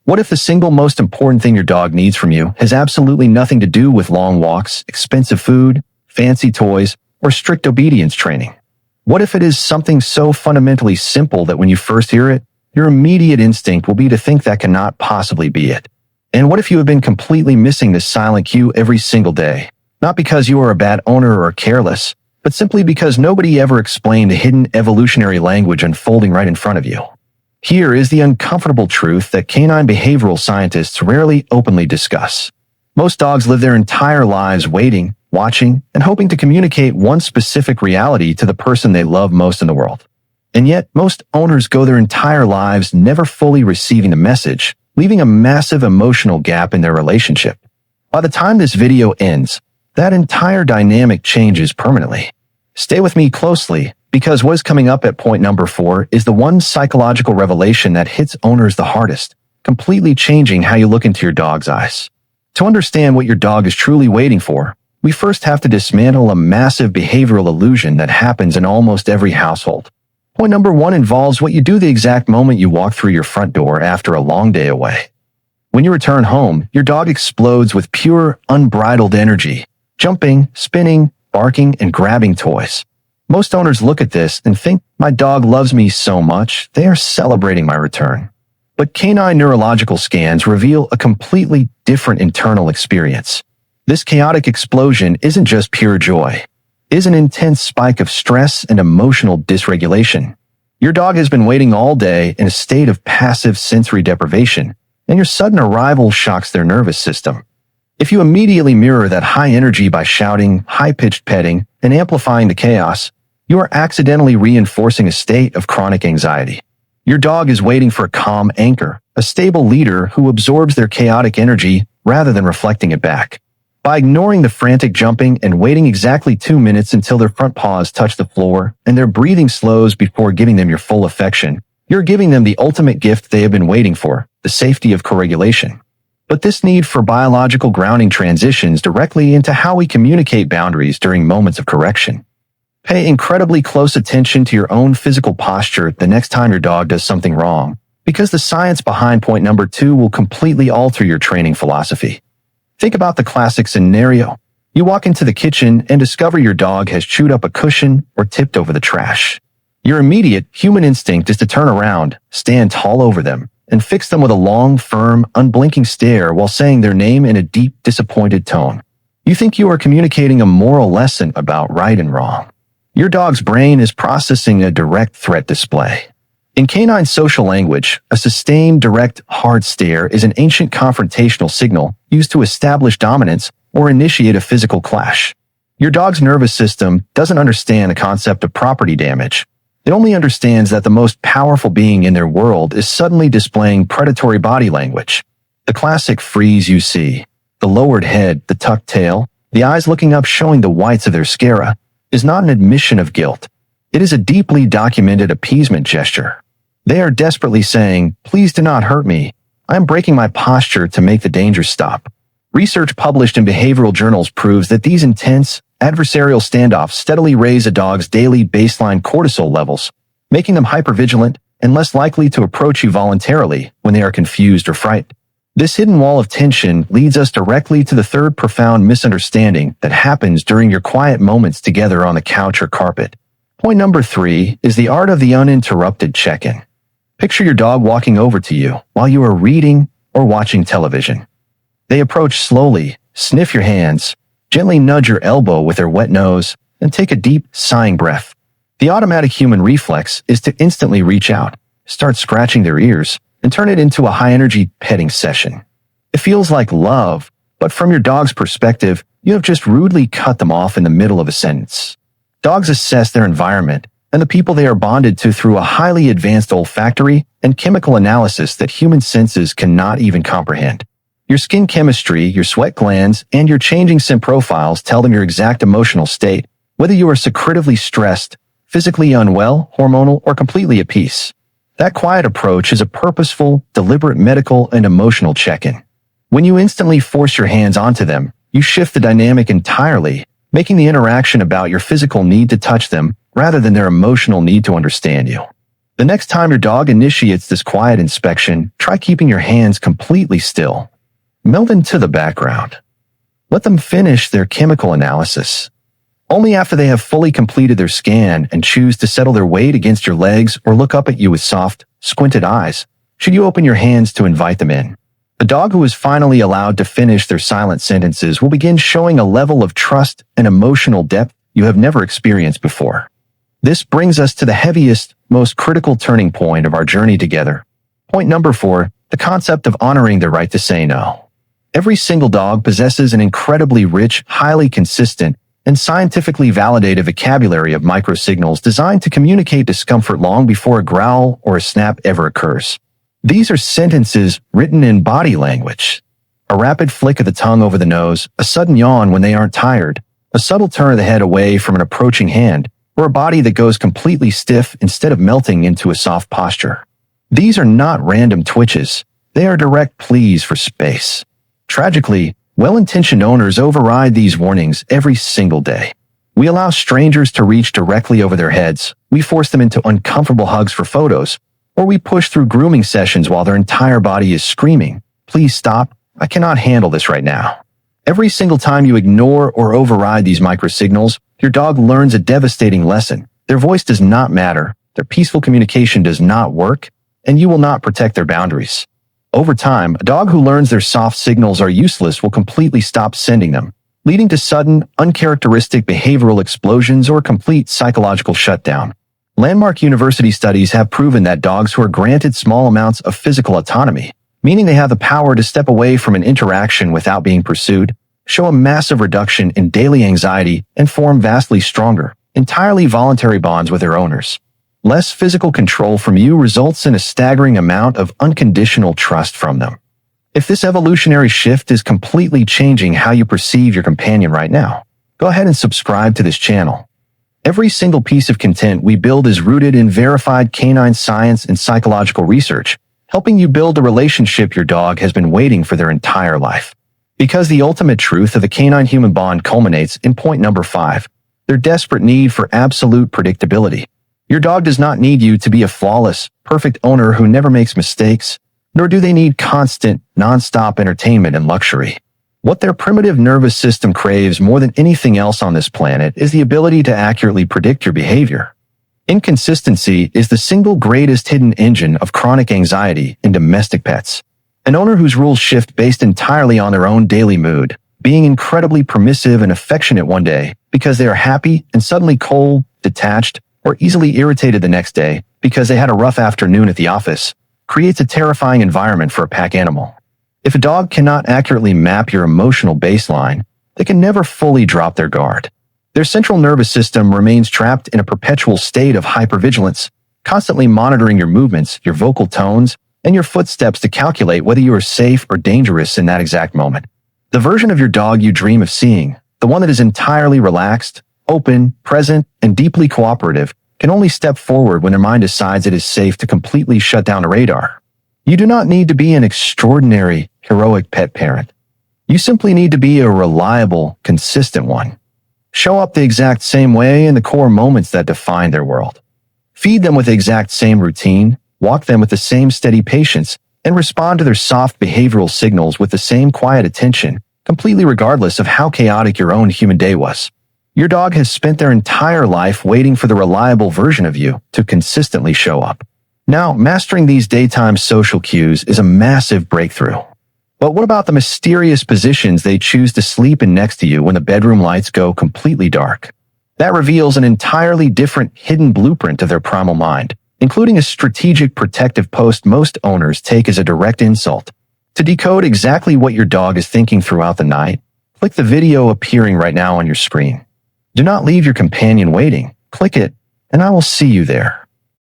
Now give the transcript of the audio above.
What if the single most important thing your dog needs from you has absolutely nothing to do with long walks, expensive food, fancy toys, or strict obedience training? What if it is something so fundamentally simple that when you first hear it, your immediate instinct will be to think that cannot possibly be it? And what if you have been completely missing this silent cue every single day? Not because you are a bad owner or careless, but simply because nobody ever explained the hidden evolutionary language unfolding right in front of you. Here is the uncomfortable truth that canine behavioral scientists rarely openly discuss. Most dogs live their entire lives waiting, watching, and hoping to communicate one specific reality to the person they love most in the world. And yet, most owners go their entire lives never fully receiving the message, leaving a massive emotional gap in their relationship. By the time this video ends, that entire dynamic changes permanently. Stay with me closely, because what is coming up at point number 4 is the one psychological revelation that hits owners the hardest, completely changing how you look into your dog's eyes. To understand what your dog is truly waiting for, we first have to dismantle a massive behavioral illusion that happens in almost every household. Point number 1 involves what you do the exact moment you walk through your front door after a long day away. When you return home, your dog explodes with pure, unbridled energy, jumping, spinning, barking, and grabbing toys. Most owners look at this and think, my dog loves me so much, they are celebrating my return. But canine neurological scans reveal a completely different internal experience. This chaotic explosion isn't just pure joy. It is an intense spike of stress and emotional dysregulation. Your dog has been waiting all day in a state of passive sensory deprivation, and your sudden arrival shocks their nervous system. If you immediately mirror that high energy by shouting, high-pitched petting, and amplifying the chaos, you are accidentally reinforcing a state of chronic anxiety. Your dog is waiting for a calm anchor, a stable leader who absorbs their chaotic energy rather than reflecting it back. By ignoring the frantic jumping and waiting exactly 2 minutes until their front paws touch the floor and their breathing slows before giving them your full affection, you're giving them the ultimate gift they have been waiting for, the safety of co-regulation. But this need for biological grounding transitions directly into how we communicate boundaries during moments of correction. Pay incredibly close attention to your own physical posture the next time your dog does something wrong, because the science behind point number 2 will completely alter your training philosophy. Think about the classic scenario. You walk into the kitchen and discover your dog has chewed up a cushion or tipped over the trash. Your immediate human instinct is to turn around, stand tall over them, and fix them with a long, firm, unblinking stare while saying their name in a deep, disappointed tone. You think you are communicating a moral lesson about right and wrong. Your dog's brain is processing a direct threat display. In canine social language, a sustained, direct, hard stare is an ancient confrontational signal used to establish dominance or initiate a physical clash. Your dog's nervous system doesn't understand the concept of property damage. It only understands that the most powerful being in their world is suddenly displaying predatory body language. The classic freeze you see, the lowered head, the tucked tail, the eyes looking up showing the whites of their sclera, is not an admission of guilt. It is a deeply documented appeasement gesture. They are desperately saying, please do not hurt me. I am breaking my posture to make the danger stop. Research published in behavioral journals proves that these intense, adversarial standoffs steadily raise a dog's daily baseline cortisol levels, making them hypervigilant and less likely to approach you voluntarily when they are confused or frightened. This hidden wall of tension leads us directly to the third profound misunderstanding that happens during your quiet moments together on the couch or carpet. Point number 3 is the art of the uninterrupted check-in. Picture your dog walking over to you while you are reading or watching television. They approach slowly, sniff your hands, gently nudge your elbow with their wet nose, and take a deep, sighing breath. The automatic human reflex is to instantly reach out, start scratching their ears, and turn it into a high-energy petting session. It feels like love, but from your dog's perspective, you have just rudely cut them off in the middle of a sentence. Dogs assess their environment and the people they are bonded to through a highly advanced olfactory and chemical analysis that human senses cannot even comprehend. Your skin chemistry, your sweat glands, and your changing scent profiles tell them your exact emotional state, whether you are secretively stressed, physically unwell, hormonal, or completely at peace. That quiet approach is a purposeful, deliberate medical and emotional check-in. When you instantly force your hands onto them, you shift the dynamic entirely, making the interaction about your physical need to touch them rather than their emotional need to understand you. The next time your dog initiates this quiet inspection, try keeping your hands completely still. Melt into the background. Let them finish their chemical analysis. Only after they have fully completed their scan and choose to settle their weight against your legs or look up at you with soft, squinted eyes, should you open your hands to invite them in. The dog who is finally allowed to finish their silent sentences will begin showing a level of trust and emotional depth you have never experienced before. This brings us to the heaviest, most critical turning point of our journey together. Point number 4, the concept of honoring the right to say no. Every single dog possesses an incredibly rich, highly consistent, and scientifically validated vocabulary of microsignals designed to communicate discomfort long before a growl or a snap ever occurs. These are sentences written in body language. A rapid flick of the tongue over the nose, a sudden yawn when they aren't tired, a subtle turn of the head away from an approaching hand, or a body that goes completely stiff instead of melting into a soft posture. These are not random twitches. They are direct pleas for space. Tragically, well-intentioned owners override these warnings every single day. We allow strangers to reach directly over their heads, we force them into uncomfortable hugs for photos, or we push through grooming sessions while their entire body is screaming, "Please stop, I cannot handle this right now." Every single time you ignore or override these microsignals, your dog learns a devastating lesson. Their voice does not matter, their peaceful communication does not work, and you will not protect their boundaries. Over time, a dog who learns their soft signals are useless will completely stop sending them, leading to sudden, uncharacteristic behavioral explosions or complete psychological shutdown. Landmark university studies have proven that dogs who are granted small amounts of physical autonomy, meaning they have the power to step away from an interaction without being pursued, show a massive reduction in daily anxiety and form vastly stronger, entirely voluntary bonds with their owners. Less physical control from you results in a staggering amount of unconditional trust from them. If this evolutionary shift is completely changing how you perceive your companion right now, go ahead and subscribe to this channel. Every single piece of content we build is rooted in verified canine science and psychological research, helping you build a relationship your dog has been waiting for their entire life. Because the ultimate truth of the canine-human bond culminates in point number 5, their desperate need for absolute predictability. Your dog does not need you to be a flawless, perfect owner who never makes mistakes, nor do they need constant, non-stop entertainment and luxury. What their primitive nervous system craves more than anything else on this planet is the ability to accurately predict your behavior. Inconsistency is the single greatest hidden engine of chronic anxiety in domestic pets. An owner whose rules shift based entirely on their own daily mood, being incredibly permissive and affectionate one day because they are happy and suddenly cold, detached, or easily irritated the next day because they had a rough afternoon at the office, creates a terrifying environment for a pack animal. If a dog cannot accurately map your emotional baseline, they can never fully drop their guard. Their central nervous system remains trapped in a perpetual state of hypervigilance, constantly monitoring your movements, your vocal tones, and your footsteps to calculate whether you are safe or dangerous in that exact moment. The version of your dog you dream of seeing, the one that is entirely relaxed, open, present, and deeply cooperative, can only step forward when their mind decides it is safe to completely shut down a radar. You do not need to be an extraordinary, heroic pet parent. You simply need to be a reliable, consistent one. Show up the exact same way in the core moments that define their world. Feed them with the exact same routine, walk them with the same steady patience, and respond to their soft behavioral signals with the same quiet attention, completely regardless of how chaotic your own human day was. Your dog has spent their entire life waiting for the reliable version of you to consistently show up. Now, mastering these daytime social cues is a massive breakthrough. But what about the mysterious positions they choose to sleep in next to you when the bedroom lights go completely dark? That reveals an entirely different hidden blueprint of their primal mind, including a strategic protective post most owners take as a direct insult. To decode exactly what your dog is thinking throughout the night, click the video appearing right now on your screen. Do not leave your companion waiting. Click it, and I will see you there.